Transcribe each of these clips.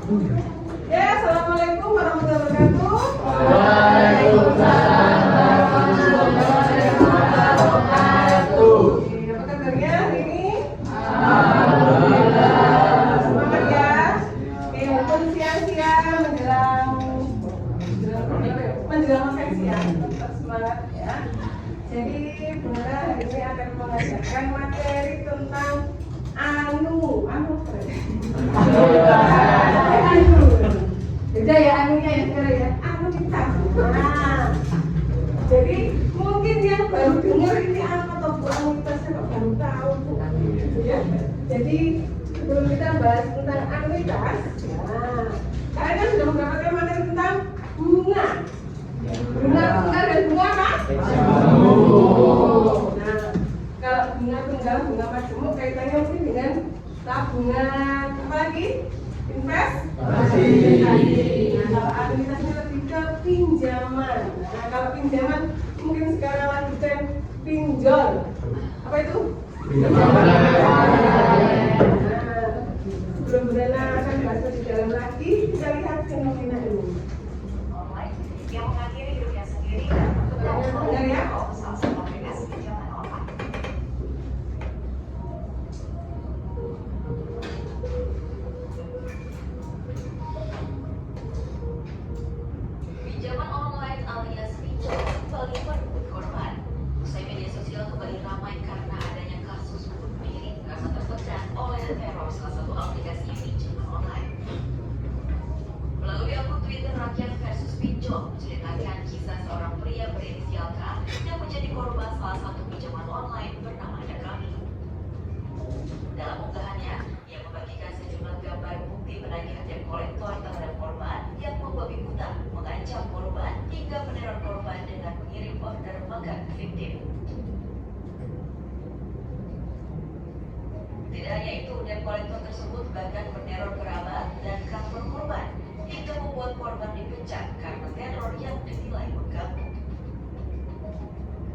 Ya, assalamualaikum warahmatullahi wabarakatuh. Waalaikumsalam warahmatullahi wabarakatuh. Apa kabarnya hari ini? Alhamdulillah. Semangat ya. Oke, walaupun siang-siang menjelang makan siang, tetap semangat ya. Jadi Bunda hari ini akan mengajarkan materi tentang anu. Beda ya anunya ya sekarang ya. Anu kita. Nah, jadi mungkin yang baru dengar ini apa atau Bu anuitasnya kok baru tahu Bu. Gitu ya. Jadi sebelum kita bahas tentang anuitas, nah, kalian kan sudah mendapatkan materi tentang bunga. Bunga tunggal dan bunga apa? Nah, kalau bunga tunggal, bunga majemuk kaitannya mungkin dengan tabungan apa lagi? Investasi. Nah, kalau anuitasnya lebih ke pinjaman. Nah, kalau pinjaman mungkin sekarang lagi tren pinjol. Apa itu? Pinjaman. Nah, sebelum Brenda akan bahas lebih dalam lagi, kita lihat fenomena ini. Yang mengakhiri hidupnya sendiri dan Benar ya? salah satu aplikasi pinjaman online. Pinjaman online alias pinjol kembali merebut korban. Usai media sosial kembali ramai karena adanya kasus bunuh diri merasa tertekan oleh teror salah satu aplikasi pinjaman online. Melalui akun Twitter Rakyat versus Pinjol menceritakan kisah seorang pria berinisial K yang menjadi korban salah satu pinjaman online bernama Dakami. Dalam unggahannya, ia membagikan sejumlah gambar bukti penagihan debt kolektor terhadap korban yang membabi buta, mengancam korban hingga meneror korban dengan mengirim order makan ke fiktif. Tidak hanya itu, debt kolektor tersebut bahkan meneror kerabat dan kantor korban hingga membuat korban dipecat karena teror yang dinilai mengganggu.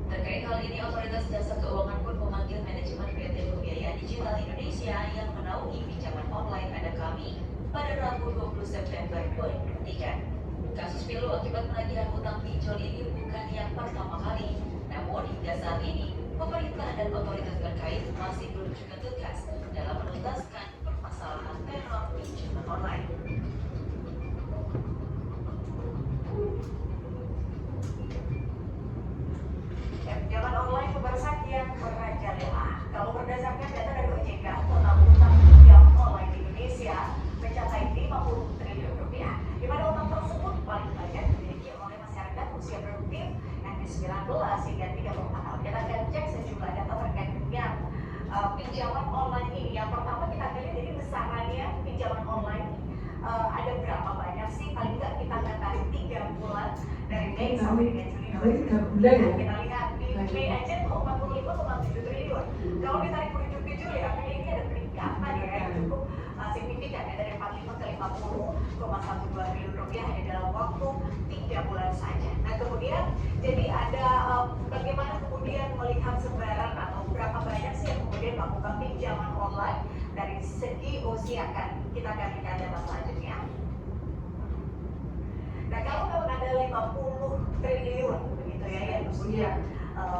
Terkait hal ini, Otoritas Jasa Keuangan pun memanggil manajemen PT Pembiayaan Digital Indonesia yang menaungi pinjaman online Dakami pada Rabu 20 September 2023. Kasus pilu akibat penagihan hutang pinjol ini bukan yang pertama kali, namun hingga saat ini pemerintah dan otoritas terkait masih belum juga tegas dalam menuntaskan permasalahan teror pinjaman online. Pinjaman online pemirsa yang merajalela. Kalau berdasarkan data dari OJK, total utang pinjaman online di Indonesia mencapai 50 triliun rupiah. Di mana utang tersebut paling banyak dimiliki oleh masyarakat usia produktif yang di 19 hingga 34 tahun. Kita akan cek sejumlah data terkait dengan pinjaman online ini. Yang pertama kita lihat jadi besarannya pinjaman online ada berapa banyak sih? Paling nggak kita akan tarik 3 bulan dari Mei sampai dengan Juni 2023. Kita lihat di Mei aja tuh 45,7 triliun. Kalau ditarik menuju ke Juli, artinya ini ada peningkatan ya yang cukup signifikan ya, dari 45 ke 50,12 triliun rupiah hanya dalam waktu 3 bulan saja. Nah kemudian jadi ada bagaimana kemudian melihat sebaran atau berapa banyak sih yang kemudian melakukan pinjaman online dari segi usia kita akan lihat data selanjutnya. Nah kalau memang ada 50 triliun begitu ya yang kemudian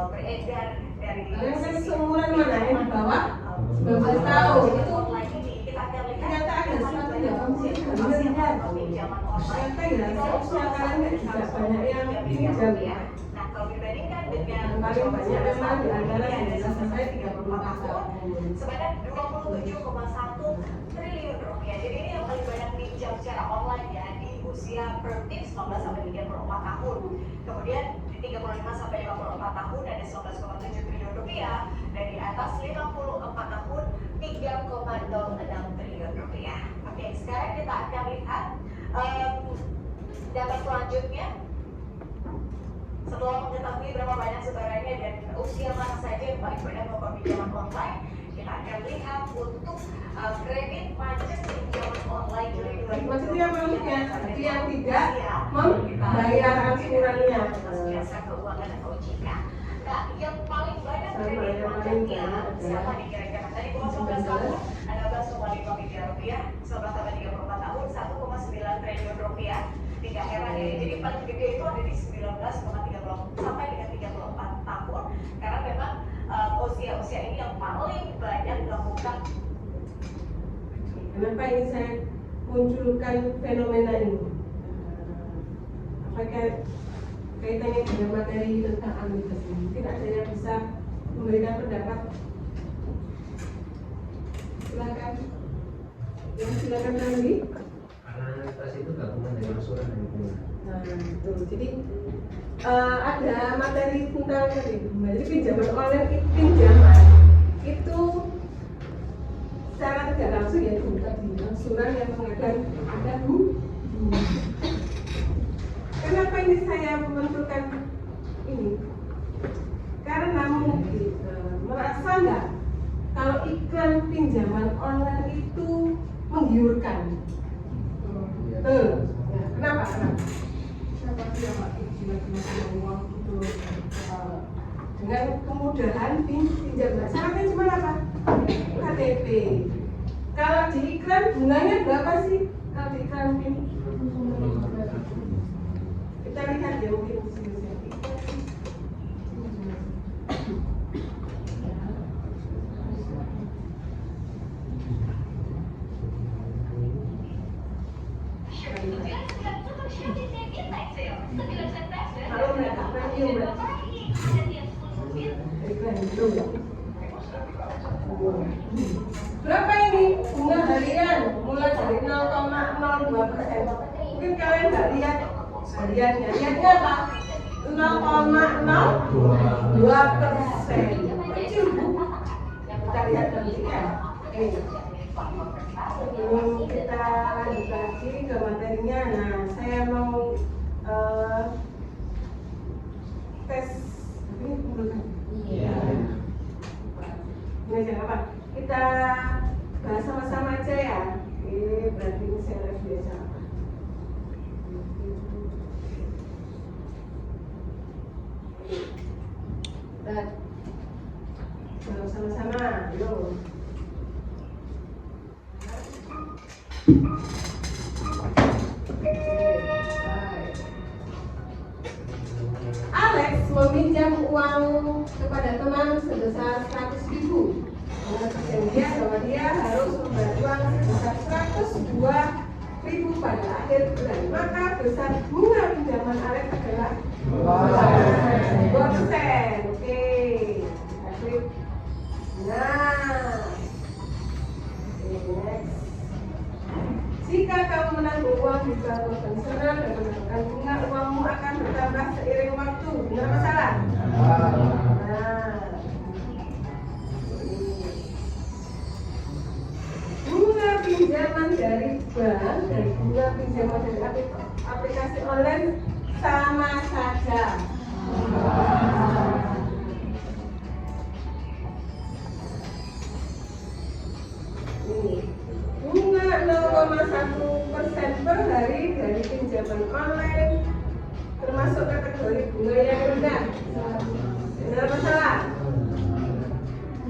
beredar dari Kalian kan seumuran mana yang di bawah 19 tahun itu online ini kita akan lihat ternyata ada sesuatu yang kamu sih lihat. pinjaman online. Ternyata ya usia kalian tidak banyak yang pinjam ya. Nah kalau dibandingkan dengan Paling banyak memang di antara 19 sampai 34 tahun. sebanyak 27,1 triliun rupiah. Jadi ini yang paling banyak pinjam secara online ya di usia produktif 19 sampai 34 tahun. Kemudian di 35 sampai 54 tahun ada 19,7 triliun rupiah dan di atas 54 tahun 3,06 triliun rupiah. Oke, sekarang kita akan lihat data selanjutnya. Setelah mengetahui berapa banyak sebarannya dan usia mana saja yang paling banyak melakukan pinjaman online, kita akan lihat untuk kredit macet pinjaman online Juli 2023. Maksudnya maksudnya yang tidak membayar angsurannya. Jasa Keuangan atau OJK. Nah, yang paling banyak kredit macetnya siapa nih kira-kira? Tadi 19 tahun ada 11,5 miliar rupiah, 19 sampai 34 tahun 1,2 Jadi paling gede itu ada di 19,30 sampai dengan 34 tahun karena memang usia ini yang paling banyak dilakukan. Kenapa ini saya munculkan fenomena ini? Apakah kaitannya dengan materi tentang anuitas ini? Mungkin ada yang bisa memberikan pendapat. Silakan. Ya, silakan Nandi. Karena anuitas itu gabungan dari angsuran dan bunga. Nah, itu. Jadi ada materi tentang tadi. Jadi pinjaman online itu secara tidak langsung ya tadi angsuran yang mengadakan ada bunga. Kenapa ini saya memunculkan ini? Karena mungkin merasa nggak kalau iklan pinjaman online itu menggiurkan. Kenapa? Kenapa sih Pak? Gila-gila uang itu dengan kemudahan pinjam. Syaratnya cuma apa? KTP. Kalau di iklan bunganya berapa sih? Kalau di iklan kita lihat ya mungkin di sini. Berapa ini bunga harian? Mulai dari 0,02%. Mungkin kalian nggak lihat hariannya. Lihatnya apa? 0,02%. Kecil bu. Kita lihat nanti ya. Sebelum kita lanjut lagi ke materinya, nah saya mau tes ini bukan? Iya. Ini jangan apa? Kita bahas sama-sama aja ya. Oke, berarti ini saya live biasa apa? Dan sama-sama, yuk. Alex meminjam uang kepada teman sebesar 100.000 dengan perjanjian bahwa dia harus membayar uang sebesar 102.000 pada akhir bulan. Maka besar bunga pinjaman Alex adalah 2%. Oke, kita klik. Nah, next. Jika kamu menanggung uang di bank konvensional dan menanggung bunga, uangmu akan bertambah seiring waktu. Benar apa salah? Nah, bunga pinjaman dari bank dan bunga pinjaman dari aplikasi online sama saja. Bunga 0,1% per hari dari pinjaman online termasuk kategori bunga yang rendah. Benar apa salah?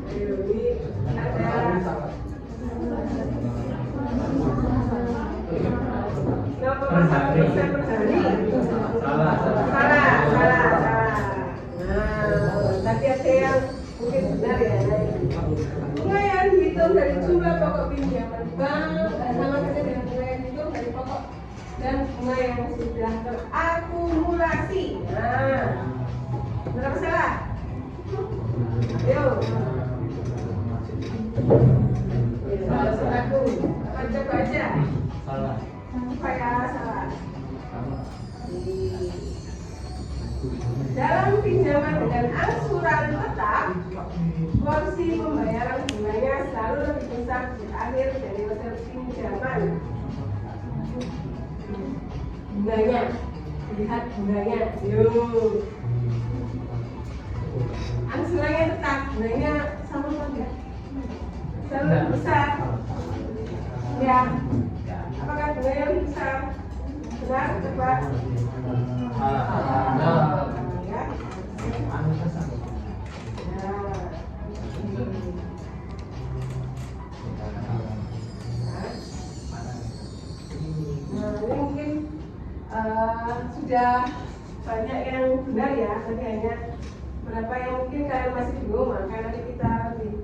Ayo, ini ada 0,1% per hari. Salah. Nah, tadi ada yang mungkin benar ya. Bunga yang dihitung dari jumlah pokok pinjaman bank sama saja dengan bunga yang dihitung dari pokok dan bunga yang sudah terakumulasi. Nah, benar apa salah? Ayo. Salah aku. Coba aja. Salah. Supaya salah. Dalam pinjaman dengan angsuran tetap, porsi pembayaran bunganya selalu lebih besar di akhir dari masa pinjaman. Bunganya, lihat bunganya. Yuk. Angsurannya tetap, bunganya sama saja. Selalu lebih besar. Ya. Apakah bunganya lebih besar? Benar, coba. sudah banyak yang benar ya, tapi hanya berapa yang mungkin kalian masih bingung, maka nanti kita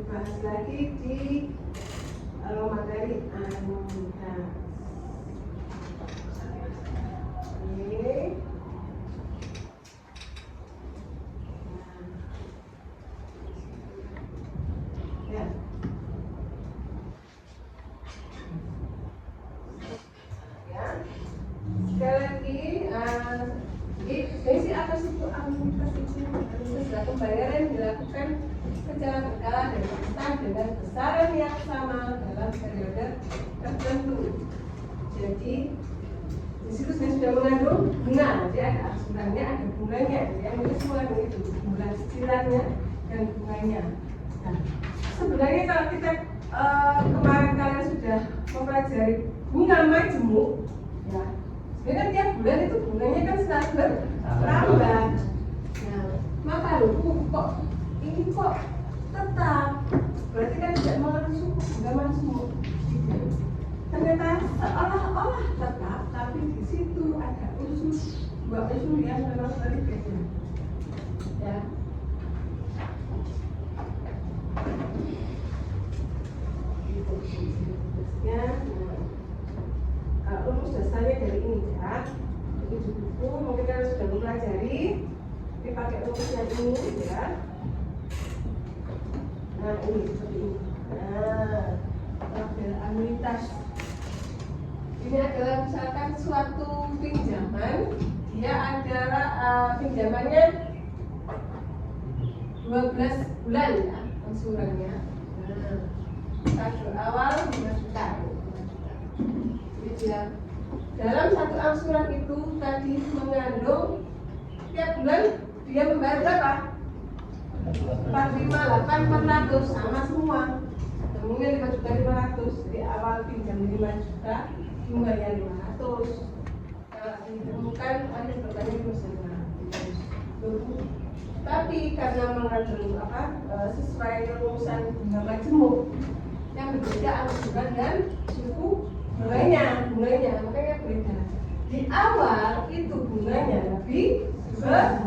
bahas lagi di materi anugerah. Oke. Ya. Sekali lagi, sesi atas itu anuitas itu adalah pembayaran yang dilakukan secara berkala dan konstan dengan besaran yang sama dalam periode tertentu. Jadi di situ saya sudah mengandung bunga, jadi ada angsurannya, ada bunganya, yang itu semua itu bulan cicilannya dan bunganya. Nah, sebenarnya kalau kita kemarin kalian sudah mempelajari bunga majemuk, ya, sebenarnya kan tiap bulan itu bunganya kan selalu bertambah. Nah, maka kok ini kok tetap, berarti kan tidak mengenai suku bunga majemuk. Ternyata seolah-olah tetap, tapi di situ ada dua unsur yang memang berbeda. Ya. Ya, rumus dasarnya dari ini ya. Jadi di buku mungkin kalian sudah mempelajari. Ini pakai rumus yang ini ya. Nah ini seperti ini. Nah, tabel anuitas. Ini adalah misalkan suatu pinjaman, dia adalah pinjamannya 12 bulan ya, angsurannya. Nah, satu awal 5 juta. Jadi dia dalam satu angsuran itu tadi mengandung tiap bulan dia membayar berapa? 458.400 sama semua. Temunya 5.500. Jadi awal pinjam 5 juta, bunganya 500. Kalau ditemukan ada bertanya bersama. Tapi karena mengandung sesuai rumusan bunga majemuk yang berbeda angsuran dan suku bunganya makanya beda. Di awal itu bunganya lebih besar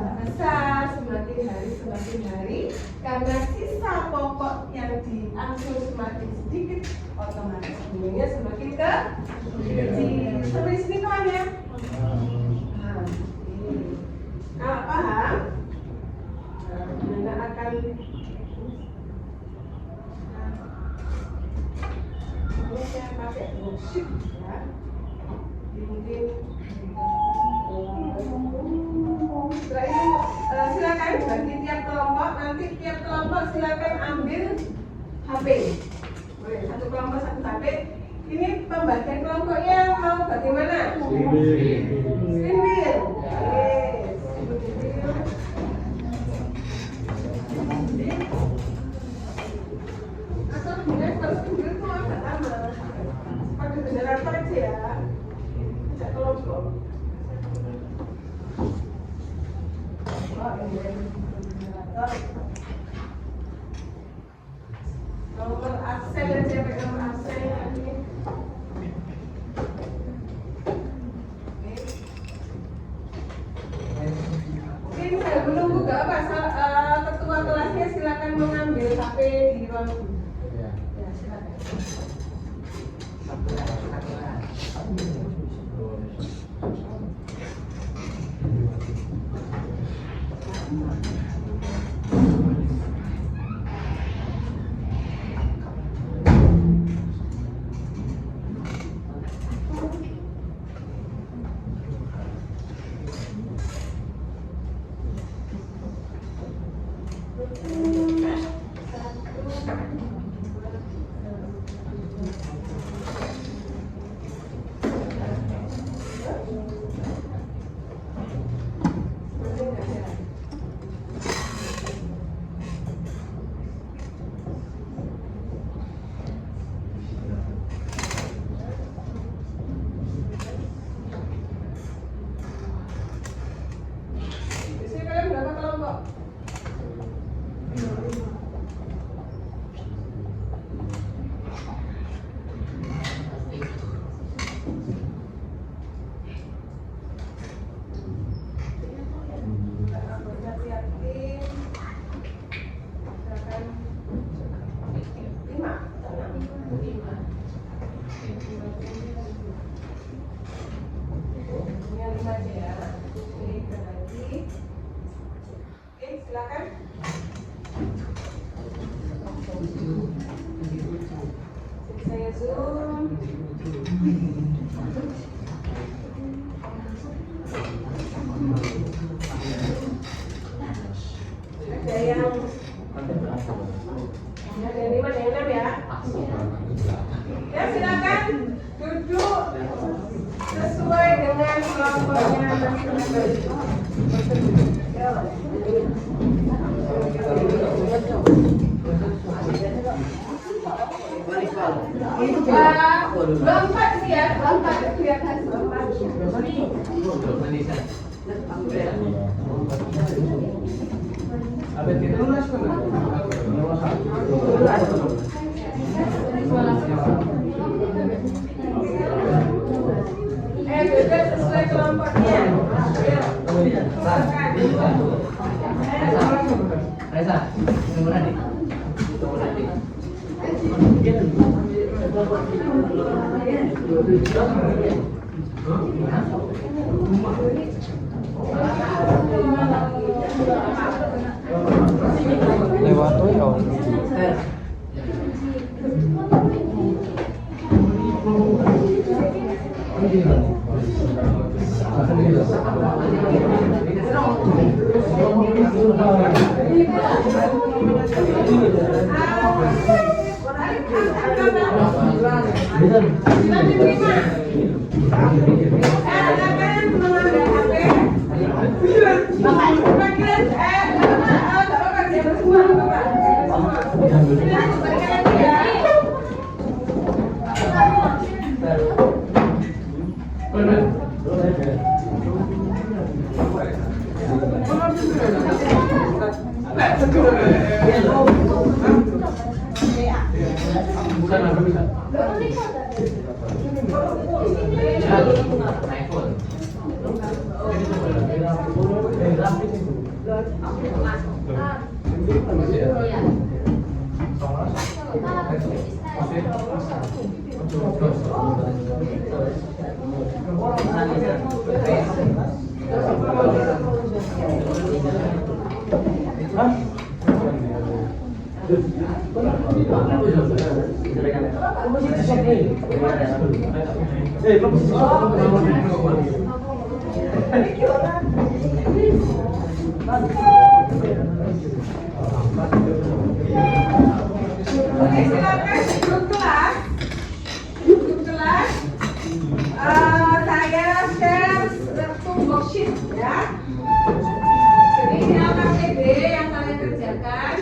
semakin hari karena sisa pokok yang diangsur semakin sedikit, otomatis bunganya semakin kecil. Sampai sini paham ya? Nah, paham? Anda akan ini saya pakai worksheet ya. Mungkin setelah ini silakan bagi tiap kelompok, nanti tiap kelompok silakan ambil HP. Boleh, satu kelompok satu HP. Ini pembagian kelompoknya mau bagaimana? Screen wheel. Atau sebenarnya kalau screen wheel itu agak lama. Pakai generator aja ya. Ajak kelompok. Nomor absen aja, nomor absen ini. Mungkin saya menunggu gak apa, ketua kelasnya silakan mengambil HP di ruang guru. Ya, silakan. banding aja ya. Ini lagi. Oke, silakan. Saya zoom. Ada yang ada 5 dan 6 ya. Ya silakan duduk sesuai dengan kelompoknya masing-masing. Lompat sih ya, lompat kelihatan lompat. Beda sesuai kelompoknya. Reza, nomor adik. Lewat tuh ya. Silakan duduk kelas. Duduk kelas. Saya share satu worksheet ya. Jadi ini LKPD yang kalian kerjakan.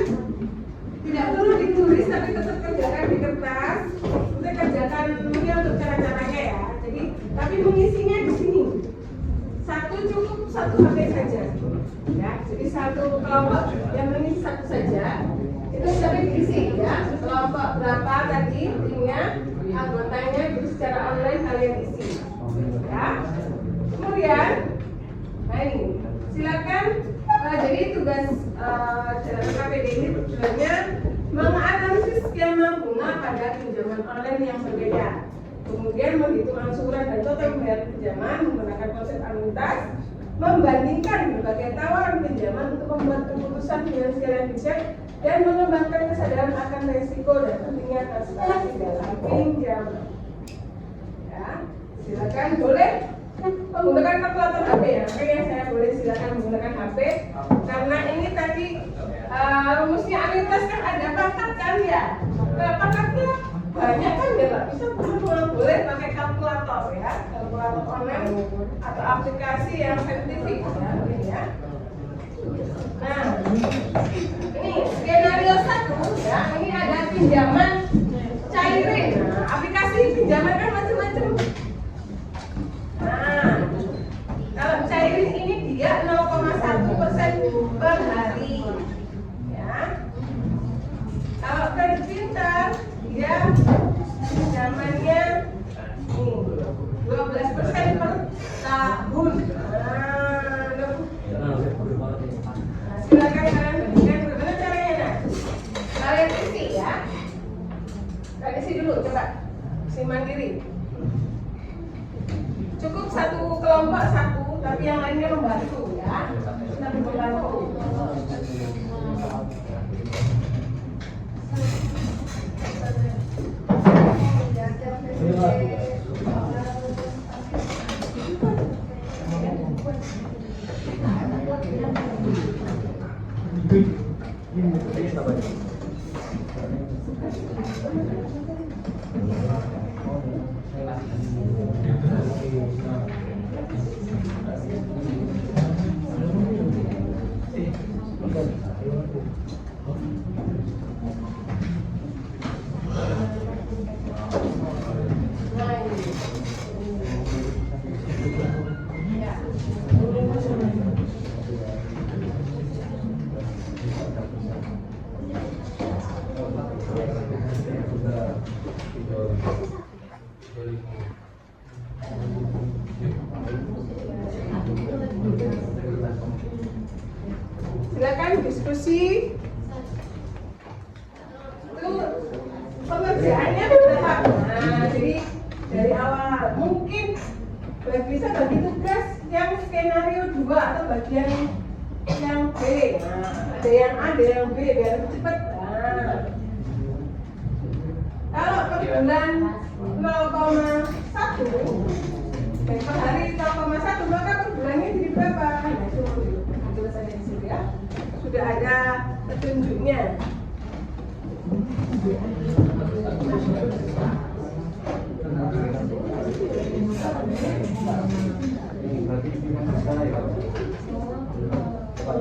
Tidak perlu ditulis tapi tetap kerjakan di kertas. Kita kerjakan ini untuk cara-caranya ya. Jadi tapi mengisinya di sini. Cukup satu HP saja. Ya, jadi satu kelompok yang mengisi satu saja. Itu sudah diisi ya. Kelompok berapa tadi timnya, anggotanya itu secara online kalian isi. Ya. Kemudian, nah ini silakan. Jadi tugas dalam KPD ini tujuannya menganalisis skema bunga pada pinjaman online yang berbeda. Kemudian menghitung angsuran dan total pembayaran pinjaman menggunakan konsep anuitas, membandingkan berbagai tawaran pinjaman untuk membuat keputusan finansial yang bijak dan mengembangkan kesadaran akan risiko dan pentingnya transparansi dalam pinjaman. Ya, silakan boleh menggunakan kalkulator HP ya. Oke, saya boleh silakan menggunakan HP karena ini tadi rumusnya anuitas kan ada pangkat kan ya. Pangkatnya banyak kan ya, nggak bisa boleh pakai kalkulator ya, kalkulator online atau aplikasi yang saintifik ya, ini ya. Nah, ini skenario 1 ya, ini ada pinjaman cairin. Nah, aplikasi pinjaman kan macam-macam. Nah, kalau cairin ini dia 0,1% per hari ya. Kalau kredit pintar dia pinjamannya nih 12% per tahun. Silakan kalian bandingkan bagaimana caranya. Nah, kalian isi ya. Kalian isi dulu, coba si mandiri. Cukup satu kelompok satu tapi yang lainnya membantu ya. Tapi membantu. Silakan diskusi. Itu pengerjaannya bertahap. Nah, jadi dari awal mungkin bisa bagi tugas yang skenario 2 atau bagian yang B. Nah, ada yang A, ada yang B biar cepat. Nah, kalau per bulan 0,1 dan per hari 0,1 maka per bulannya jadi berapa? Nah, itu tulisannya di sini ya. Sudah ada petunjuknya.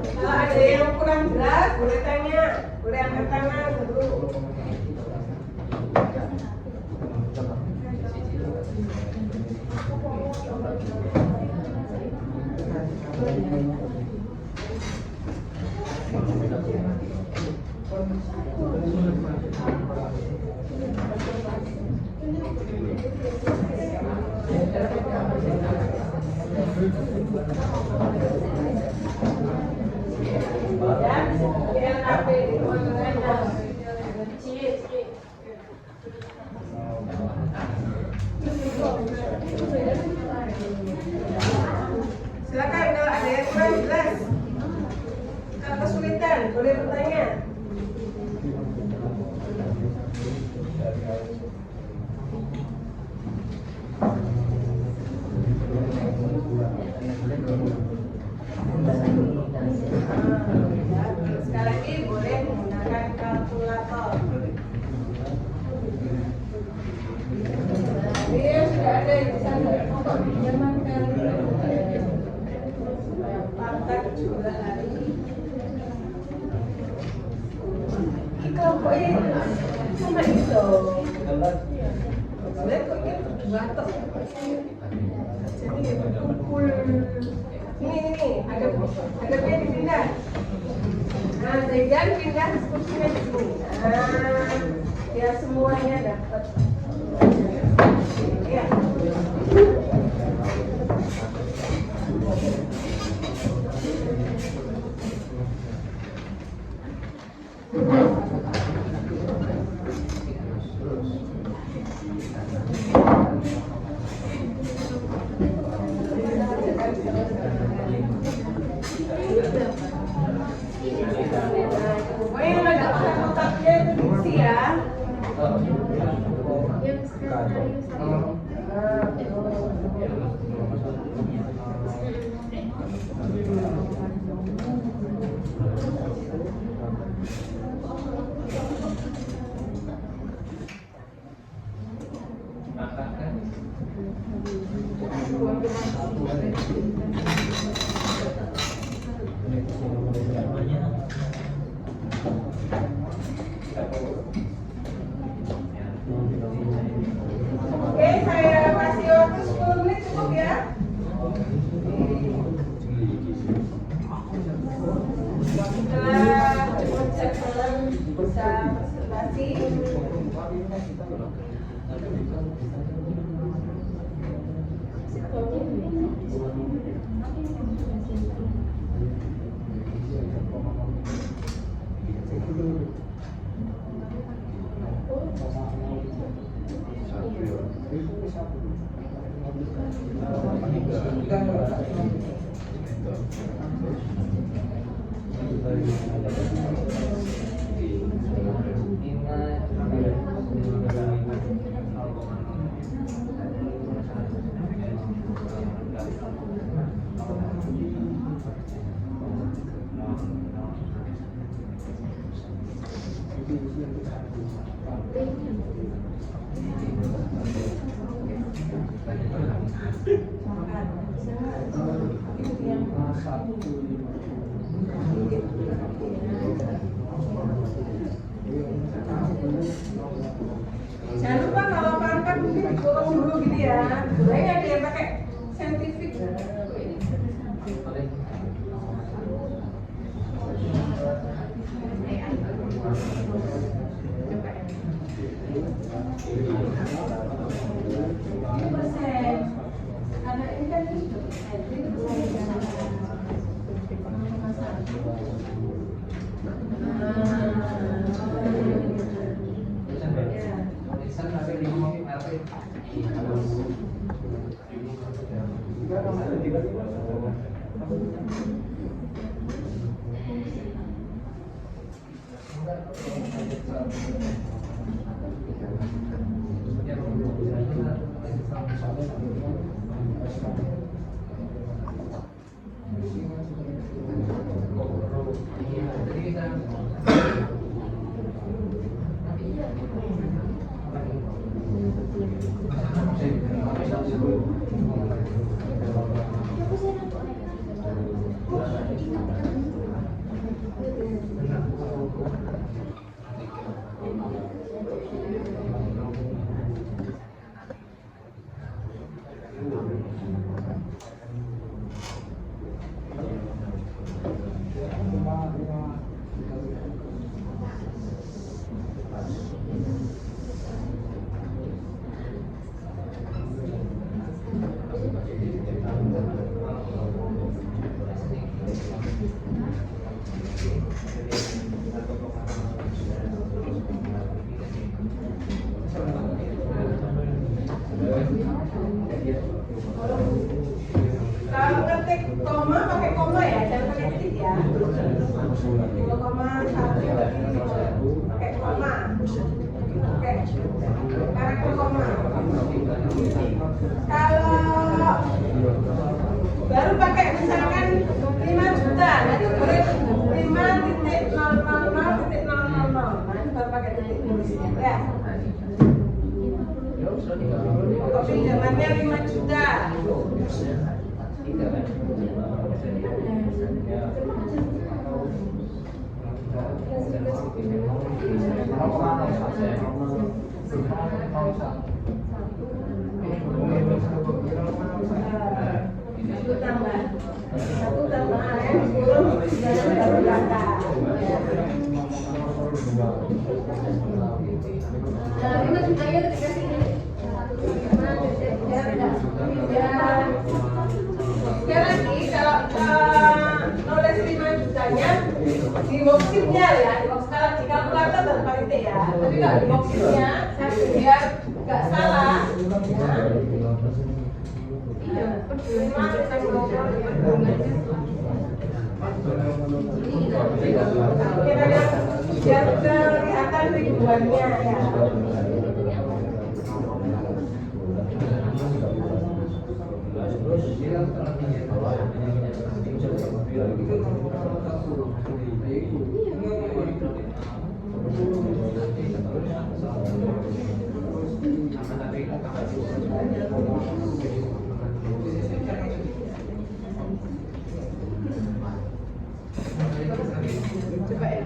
Kalau ada yang kurang jelas, boleh tanya, boleh angkat tangan dulu. Silakan kalau ada yang kurang jelas, kalau kesulitan boleh bertanya. Sekali lagi boleh menggunakan kalkulator. Ini sudah ada yang bisa dipinjamkan. Pangkat jumlah hari. Kelompoknya sama itu. Sebenarnya kok ini berdua toh. Jadi berkumpul. Ini adabnya dipindah. Nah, Zaidan pindah kursinya di sini. Nah, ya semuanya dapat. Ya. Oke, saya kasih waktu 10 menit cukup ya. Setelah cek bisa presentasi. Jangan lupa kalau pangkat mungkin dikurung dulu gitu ya. Boleh ada yang pakai saintifik. Karena ini kan kalau ketik koma pakai koma ya, jangan pakai titik ya. 2,1 pakai koma. Oke. Karakter koma. Kalau baru pakai misalkan 5 juta, nanti boleh 5.000.000.000. Nah, itu baru pakai titik tulisnya ya. Pokok pinjamannya 5 juta. Satu tambah AN 10 jangan baru kata. Nah, 5 juta ya dikasih ini. Sekali lagi kalau nulis 5 jutanya di boxingnya ya, di box kalau di kalkulator dan parite ya. Tapi kalau di boxingnya biar nggak salah. Biar kelihatan ribuannya ya. Coba ya.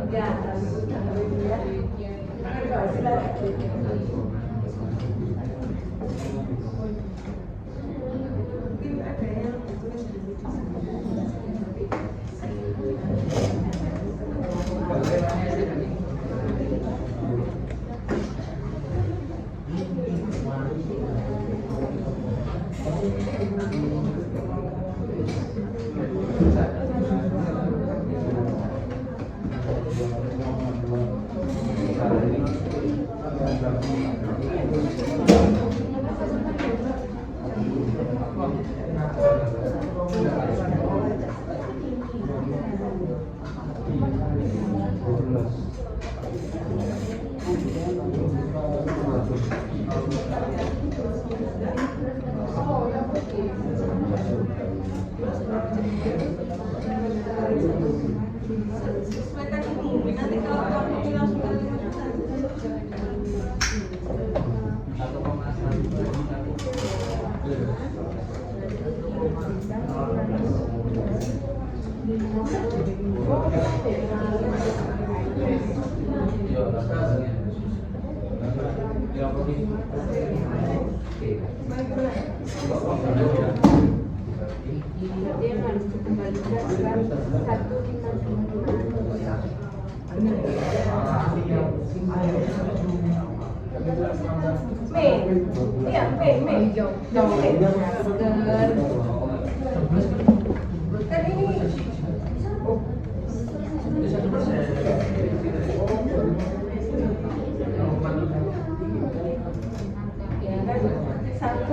Ya, mungkin ada yang sesuaikan ini. Nanti kalau kamu langsung ke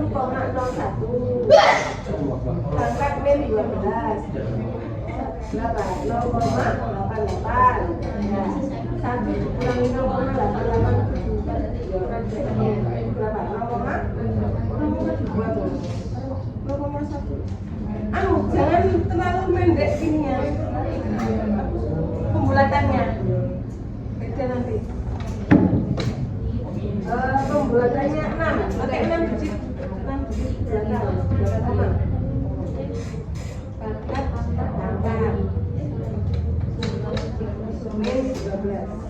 1,01 pangkat min 12 0,88 ya 1 dikurangi 0,88 berapa? 0,1 jangan terlalu pendek sini ya pembulatannya beda nanti pembulatannya 6 pakai 6 digit belakang sama pangkat min 12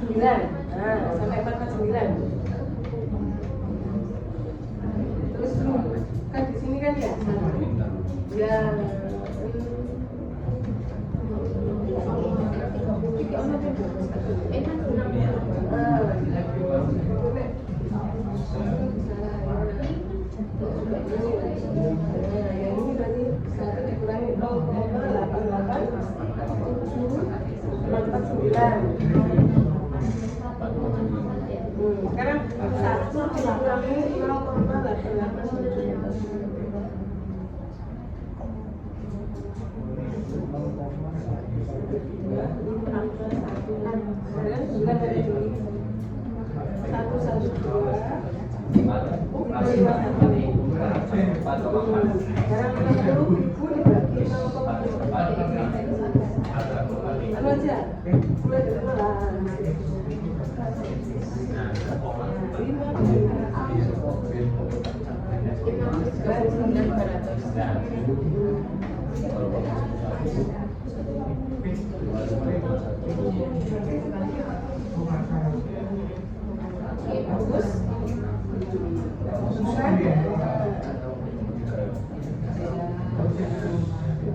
9 sampai 49 terus kan di sini kan ya ini berarti 1 dikurangi 0,88 sekarang 1 dikurangi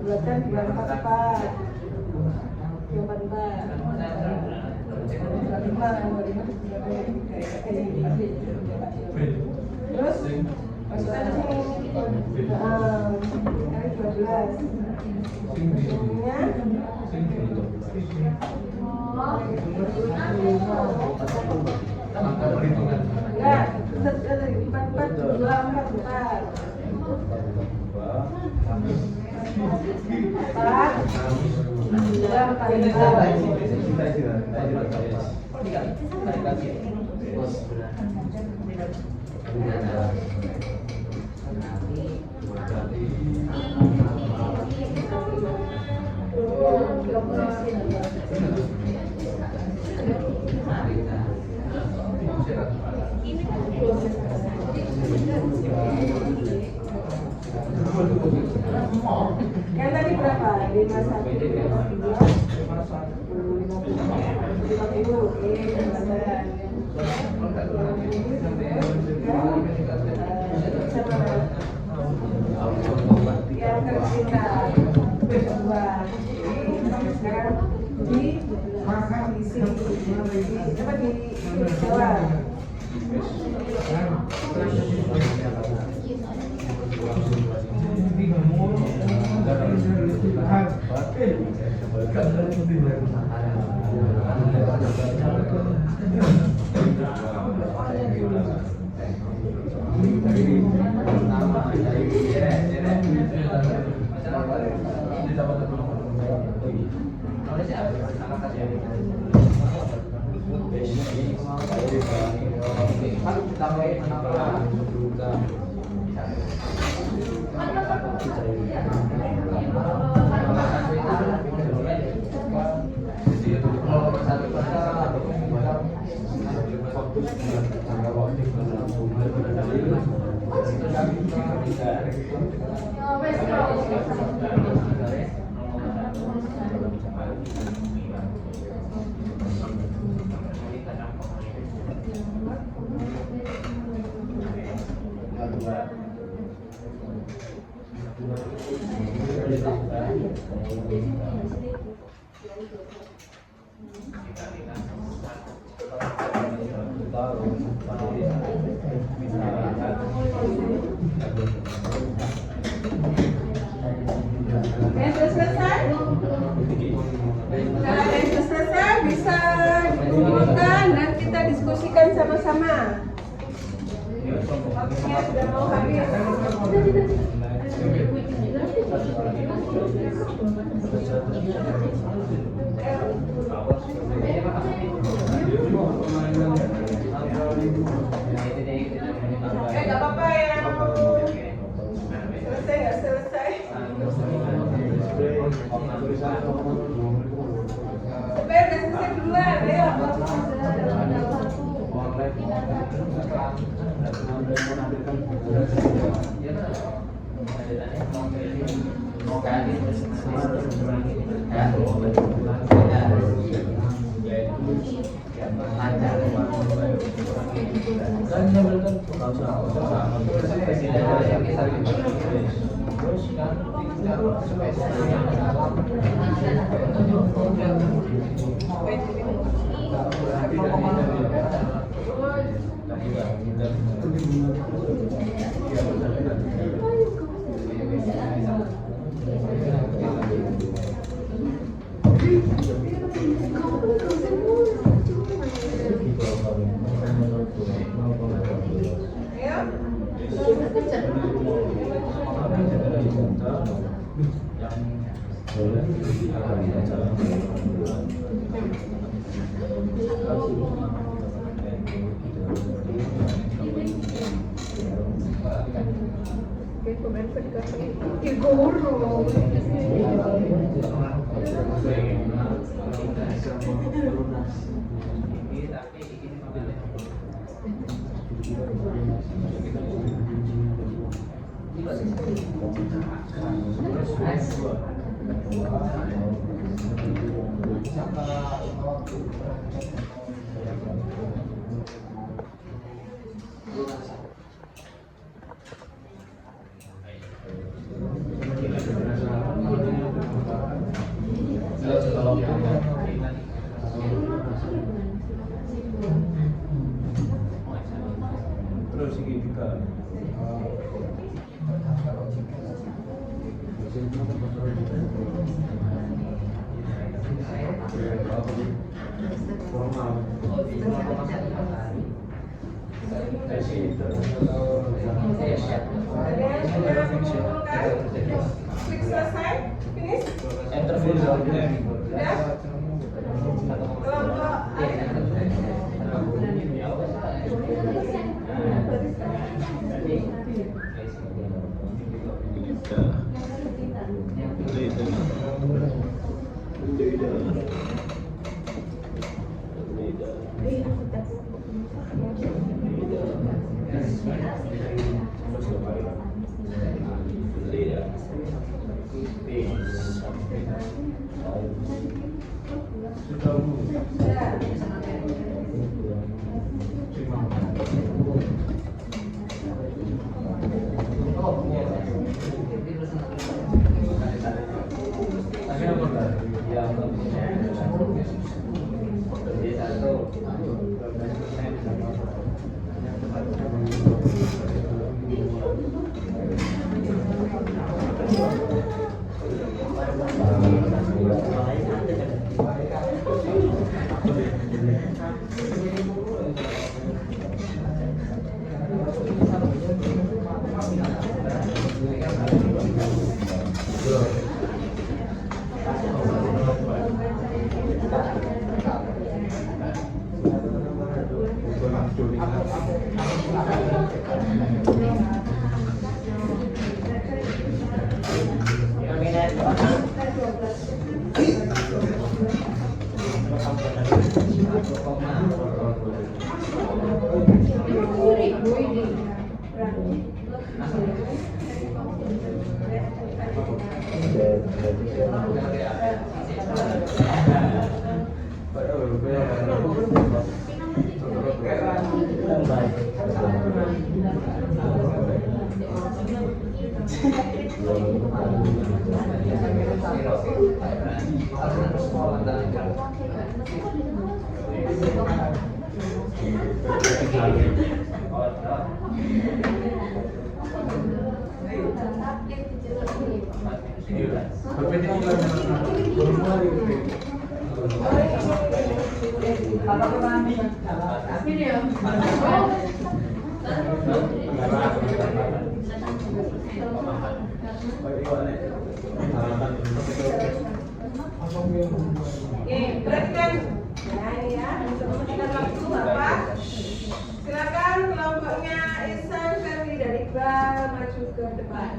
bulatkan 244 terus masukkan di sini kali 12 ujungnya enggak 44 244 Yang tadi berapa? 51. 50.000. Oke, yang tercinta kedua sekarang di Jawa. Sudah selesai? Kalau ada yang sudah selesai bisa dikumpulkan dan kita diskusikan sama-sama. Waktunya sudah mau habis. Gak apa-apa ya. Selesai nggak selesai? Udah selesai duluan, ayo. Terus ini juga Klik selesai, finish. interview Sudah? Kelompok Oke, perhatikan. Nah ini ya, kita waktu Bapak. Silakan kelompoknya Ihsan Ferdi dan Iqbal maju ke depan.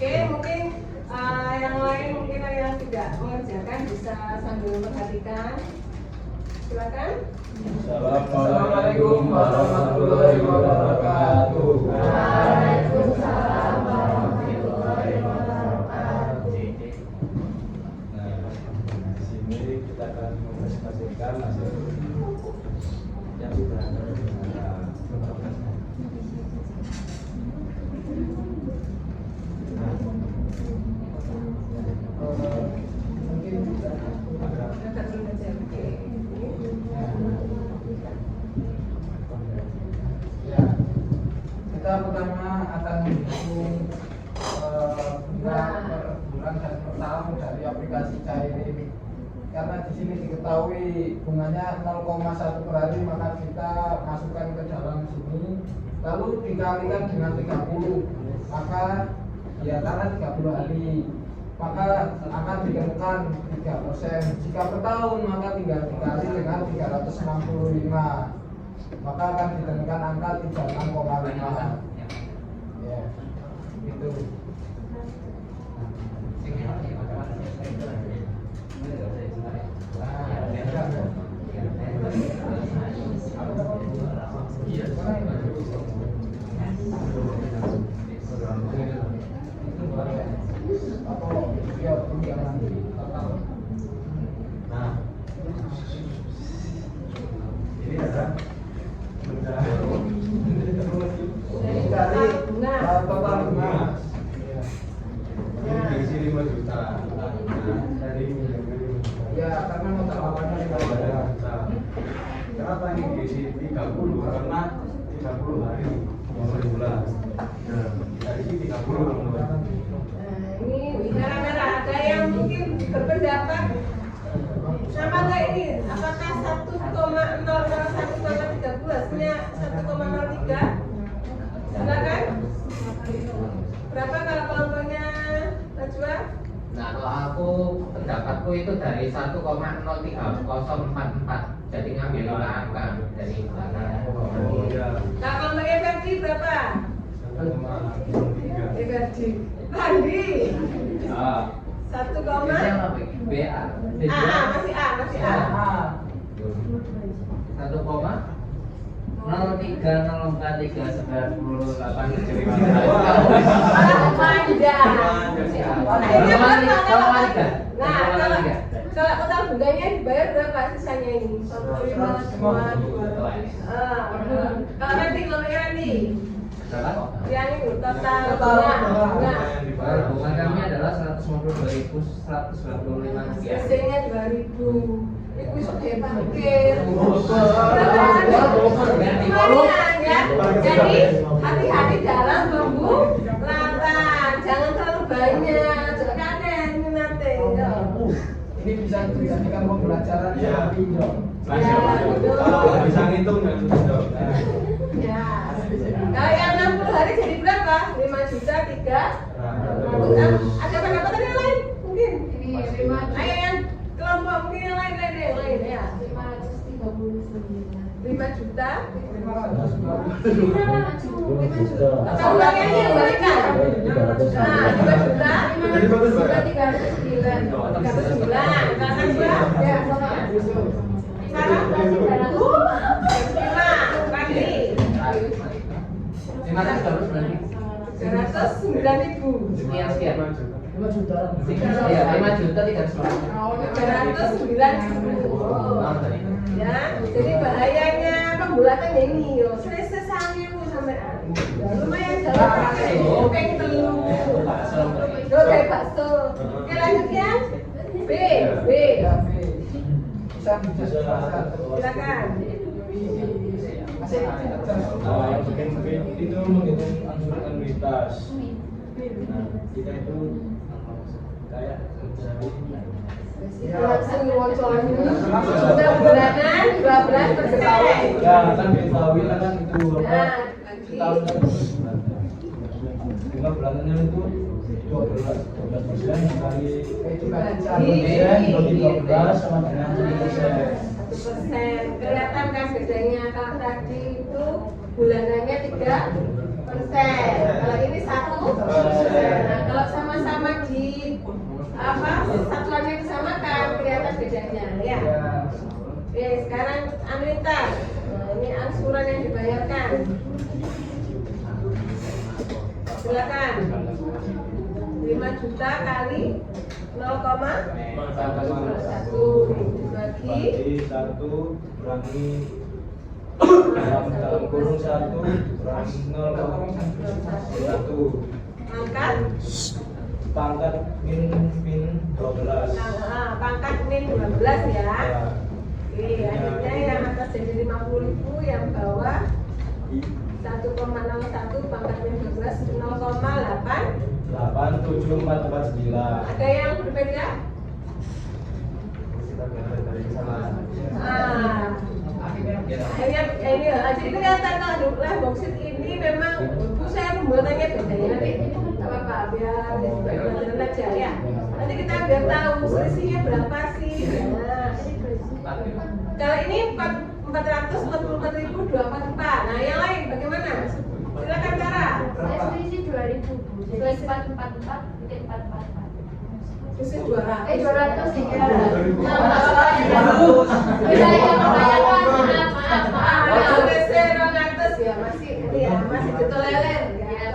Oke, mungkin yang lain mungkin yang tidak mengerjakan bisa sambil memperhatikan. Silakan. Assalamualaikum warahmatullahi wabarakatuh. Waalaikumsalam warahmatullahi wabarakatuh. Nah, di sini kita akan mempresentasikan hasil yang sudah ada di kita pertama akan menghitung bunga per bulan dan per tahun dari aplikasi cair ini. Karena di sini diketahui bunganya 0,1 per hari, maka kita masukkan ke dalam sini, lalu dikalikan dengan 30, maka ya karena 30 hari, maka akan ditemukan 3%. Jika per tahun maka tinggal dikali dengan 365, maka akan ditemukan angka 36,5. Ya, itu. Nah, ini ada dari total bunga. Ini diisi 5 juta. Dari Ya, karena nota awalnya 5 juta. Kenapa ini diisi 30? Karena 30 hari per bulan. Nah, dari sini 30 teman-teman. Nah, ini merah-merah. Ada yang mungkin berpendapat bisa Sama nggak ini? Apakah 1,001,13 1,03? Silakan. Berapa kalau kelompoknya Najwa? Nah, kalau aku pendapatku itu dari 1,03044. Jadi ngambil 5 angka dari belakang. Oh ya. Nah, kelompoknya Ferdi berapa? 1,3. Ferdi. Randi. Ah. 1, Ini apa? BA. masih A. 1,0339478. Kalau total bunganya dibayar berapa sisanya ini? 1,5 Kalau nanti Berapa? yang ini total Total bunga. Bunga kami adalah 152.125 rupiah. Biasanya 2.000. Itu sok hebat mikir. Jadi hati-hati dalam pembulatan. Jangan terlalu banyak. Jangan ada yang nanti. Ini bisa dijadikan pembelajaran Iya. yang pinjol. Kalau bisa ngitung ya sudah. Ya. Kalau yang 60 hari jadi berapa? 5 juta 3. Ada pendapatan yang lain? Mungkin. Ayo yang kelompok mungkin yang lain ya. 5 juta. Tambahnya mereka. Nah, 5 juta. 309. Katakan berapa? Ya, sekarang 309.000. Sekian. 5 juta. Iya, 5 juta 309. 309.000. Ya, jadi bahayanya pembulatan ini yo. Selesai sampai lumayan jauh. Peng telu. Yo kayak bakso. Oke lanjut ya. B. Ya, B. Bisa dijelaskan. Silakan. Masih Mungkin itu menghitung angsuran anuitas. Nah, kita itu kayak Langsung woncolan ini. Sudah bulanan 12%. ya kan diketahui kan itu Nah, setahun kan bunga bulanannya itu 12% kali bagi 12 sama dengan 7%. 1%. Kelihatan kan bedanya kalau tadi itu bulanannya 3%. Kalau ini 1%. Nah, kalau sama-sama di satuannya disamakan kelihatan bedanya ya. Oke, sekarang anuitas. Nah, ini angsuran yang dibayarkan. Silakan. 5 juta kali 0,1 dibagi Bagi 1 kurangi dalam kurung 1 kurangi 0,1 pangkat. pangkat min 12. Nah, pangkat min 12 ya. Oke, akhirnya yang atas jadi 50.000, yang bawah 1,01 pangkat min 12 0,8. 87449. Ada yang berbeda? Akhirnya ini jadi kelihatan kalau di live boxit ini memang saya pembuatannya beda ya nanti apa Pak biar pelajaran aja ya. Nanti kita biar tahu selisihnya berapa sih. Nah, kalau ini 444.244. Nah, yang lain bagaimana? Silakan Tara. Saya selisih 2.000 Bu. Jadi 444 bikin 444. Selisih 200. 200 sih ya. Ya masih keteleler ya.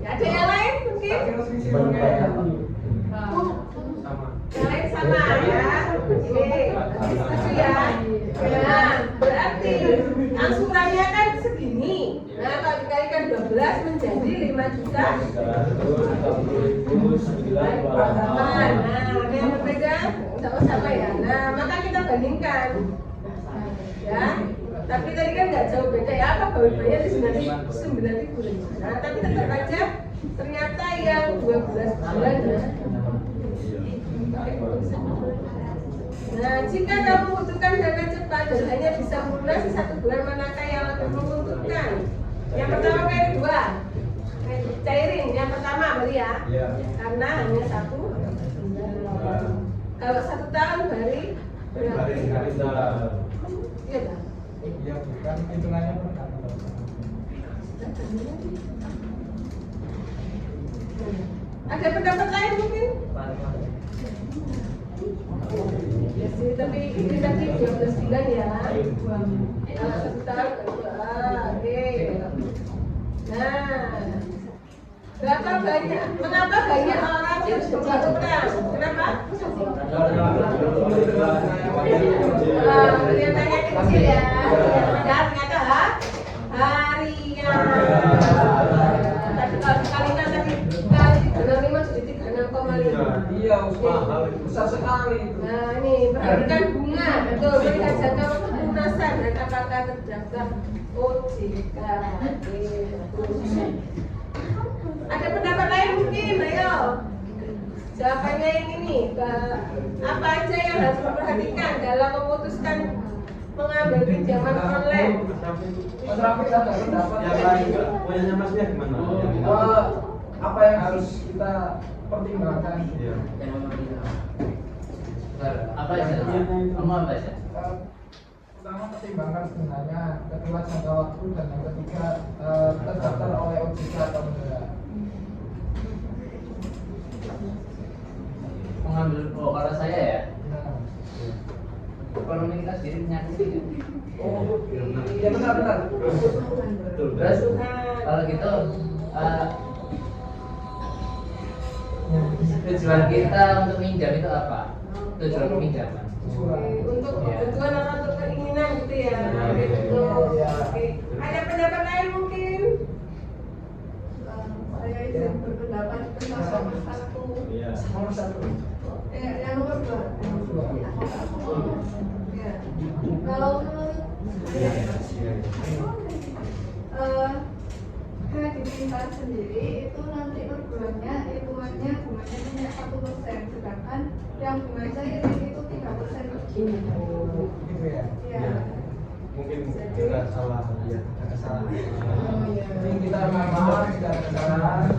Ada yang lain mungkin? Yang lain sama ya. Oke, setuju ya. Nah, berarti angsurannya kan segini. Nah, kalau dikalikan 12 menjadi 5 juta. 349. Nah, ada yang berbeda? Sama-sama ya. Nah, maka kita bandingkan. Ya. Tapi tadi kan nggak jauh beda ya, apa bayar di 9.000. Nah, tapi tetap aja ternyata yang 12 bulan ya. Nah, jika kamu membutuhkan dana cepat dan hanya bisa melunasi 1 bulan, manakah yang lebih menguntungkan? Yang pertama kayak dua, cairin. Yang pertama beli ya, Iya. karena hanya 1 bulan. Kalau 1 tahun balik berarti iya Bang. Iya, bukan hitungannya per tahun. Ada pendapat lain mungkin? Ya sih, tapi ini tadi 12 bulan ya. Kalau 1 tahun oke. Nah, berapa banyak? Mengapa banyak orang yang suka utang? Kenapa? Kelihatannya kecil ya. Padahal ternyata harian. Tapi kalau dikalikan tadi kali 365 jadi 36,5. Iya, mahal, besar sekali itu. Nah ini perhatikan bunga, betul. Melihat jangka waktu pelunasan dan apakah terdaftar OJK. Ada pendapat lain mungkin? Ayo. Jawabannya yang ini. Apa aja yang harus diperhatikan dalam memutuskan mengambil pinjaman online? Mas Rafi ada pendapat Yang lain nggak? Punyanya Masnya gimana? apa yang harus kita pertimbangkan? Iya. Apa aja? Kamu apa aja? Pertama pertimbangkan sebenarnya kedua jangka waktu dan yang ketiga terdaftar oleh OJK atau tidak. Mengambil kalau saya ya, Nah. ekonomi kita sendiri menyakiti. Oh, iya benar. Terus kalau gitu tujuan kita untuk minjam itu apa? Tujuan pinjaman. Untuk kebutuhan atau untuk keinginan gitu ya. Iya. Gitu. Oke. Ada pendapat lain mungkin? Saya izin berpendapat tentang nomor 1. Iya. Nomor 1. Yang nomor 2. Ya. Kalau menurut saya, kredit simpan sendiri itu nanti per bulannya hitungannya bunganya hanya 1%, sedangkan yang bunga cairan itu 3% per bulan. Gitu ya. Ya. Mungkin kita salah, ya, ada kesalahan. Oh iya. Jadi kita memang tidak ada kesalahan.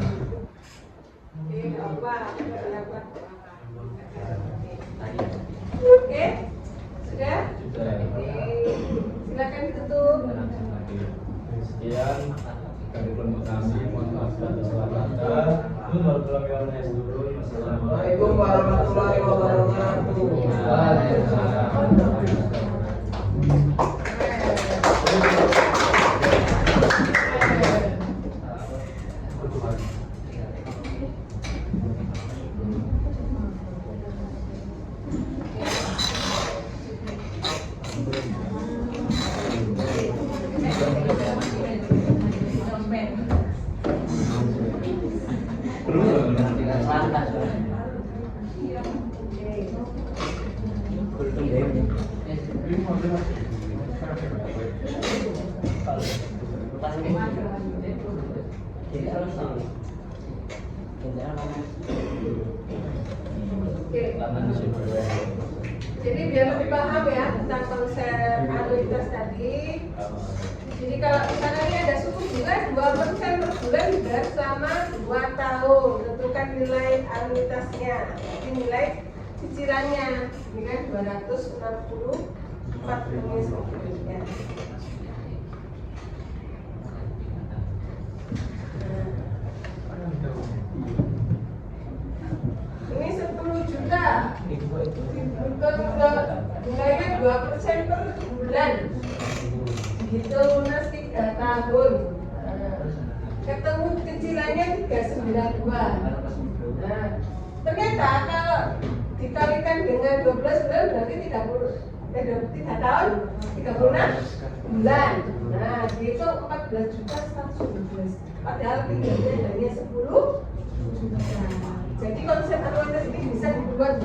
Oke, apa? Oke, sudah? Oke, silakan ditutup. Sekian dari kelompok kami, mohon maaf atas salah kata. Waalaikumsalam warahmatullahi wabarakatuh. Oke. Jadi biar lebih paham ya tentang konsep anuitas tadi. Jadi kalau misalnya ini ada suku bunga 2% per bulan dibayar selama 2 tahun. Tentukan nilai anuitasnya. Jadi nilai cicilannya ini kan 264 ya. Ini 10 juta. Bunganya 2% per bulan. Gitu lunas 3 tahun. Ketemu cicilannya 392. Nah, ternyata kalau dikalikan dengan 12 bulan berarti 3 tahun 36 bulan. Nah, itu 14 juta 112. Padahal pinjamnya hanya 10 juta. Jadi konsep anuitas ini bisa dibuat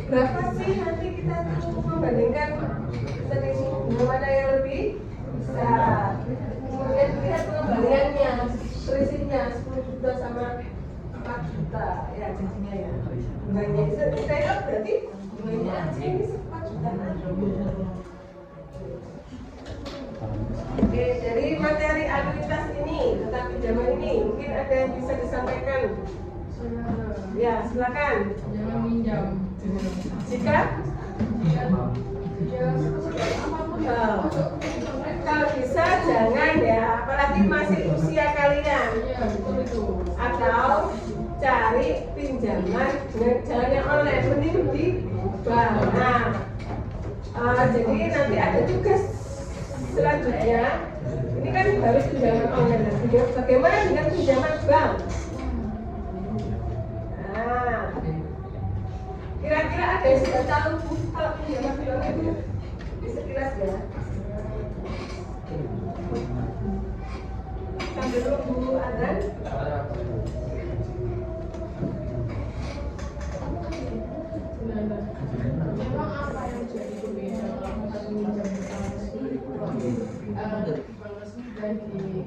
berapa sih nanti kita tuh membandingkan sering mana yang lebih besar. Kemudian lihat pengembaliannya, selisihnya 10 juta sama 4 juta ya jadinya ya. Bunganya saya berarti bunganya aja ini 4 juta. Oke, dari materi anuitas ini tentang pinjaman ini mungkin ada yang bisa disampaikan. Ya, silakan. Jangan minjam. Jika kalau bisa jangan ya, apalagi masih usia kalian. Atau cari pinjaman dengan jalannya online, mending di bank. Nah, jadi nanti ada tugas selanjutnya. Ini kan baru pinjaman online. Bagaimana dengan pinjaman bank? Nah, kira-kira ada yang sudah tahu kalau pinjaman bank itu sekilas ya? Sambil tunggu azan. Memang apa yang jadi berbeda kalau kita meminjam resmi dan di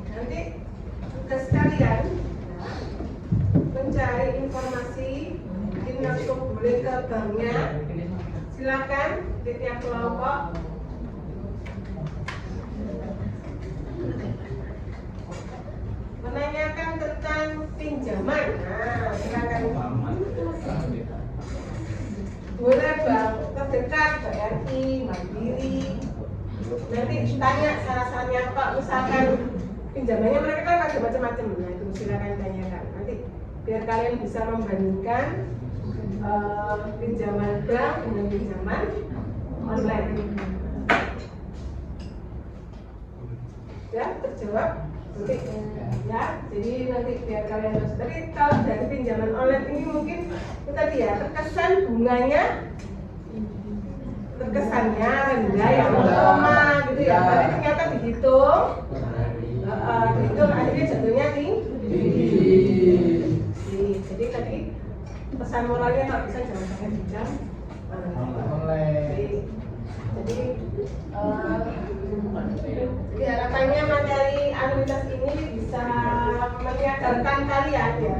Nanti tugas kalian mencari informasi, mungkin langsung boleh ke banknya. Silakan di tiap kelompok. Menanyakan tentang pinjaman. Nah, silakan. Boleh bank terdekat, BRI, Mandiri, Nanti tanya syarat-syaratnya apa, misalkan pinjamannya mereka kan ada macam-macam, nah itu silakan tanyakan. Nanti biar kalian bisa membandingkan pinjaman bank dengan pinjaman online. Ya, terjawab? Oke. Ya, jadi nanti biar kalian harus. Tapi kalau dari pinjaman online ini mungkin itu tadi ya, terkesannya rendah ya, koma gitu ya. Tapi ternyata dihitung, akhirnya jatuhnya tinggi. Jadi tadi pesan moralnya kalau bisa jangan sampai pinjam online. Jadi harapannya materi anuitas ini bisa menyadarkan kalian ya.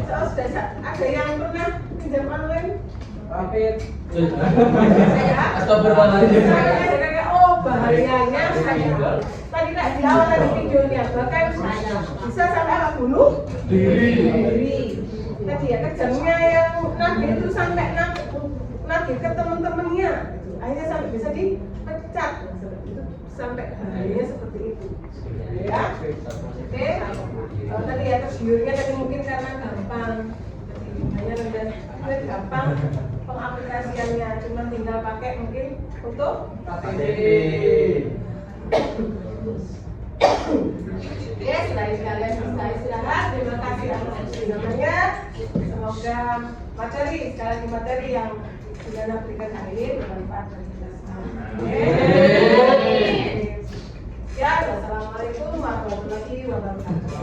Sudah ada yang pernah pinjam online? Rapid. Astagfirullahaladzim. Saya oh bahayanya saya. Tadi nak di awal tadi videonya bahkan bisa sampai apa bunuh diri. Tadi ya kejamnya yang nagih itu sampai nagih ke teman-temannya. Akhirnya sampai bisa dipecat. Sampai bahayanya seperti itu. Ya. Oke. Kalau tadi ya tergiurnya tadi mungkin karena gampang. Hanya rendah gampang pengaplikasiannya, cuma tinggal pakai mungkin untuk KTP. Ya, selain kalian bisa istirahat, terima kasih atas namanya. Semoga materi yang sudah berikan hari ini bermanfaat bagi kita semua. Ya, wassalamualaikum warahmatullahi wabarakatuh.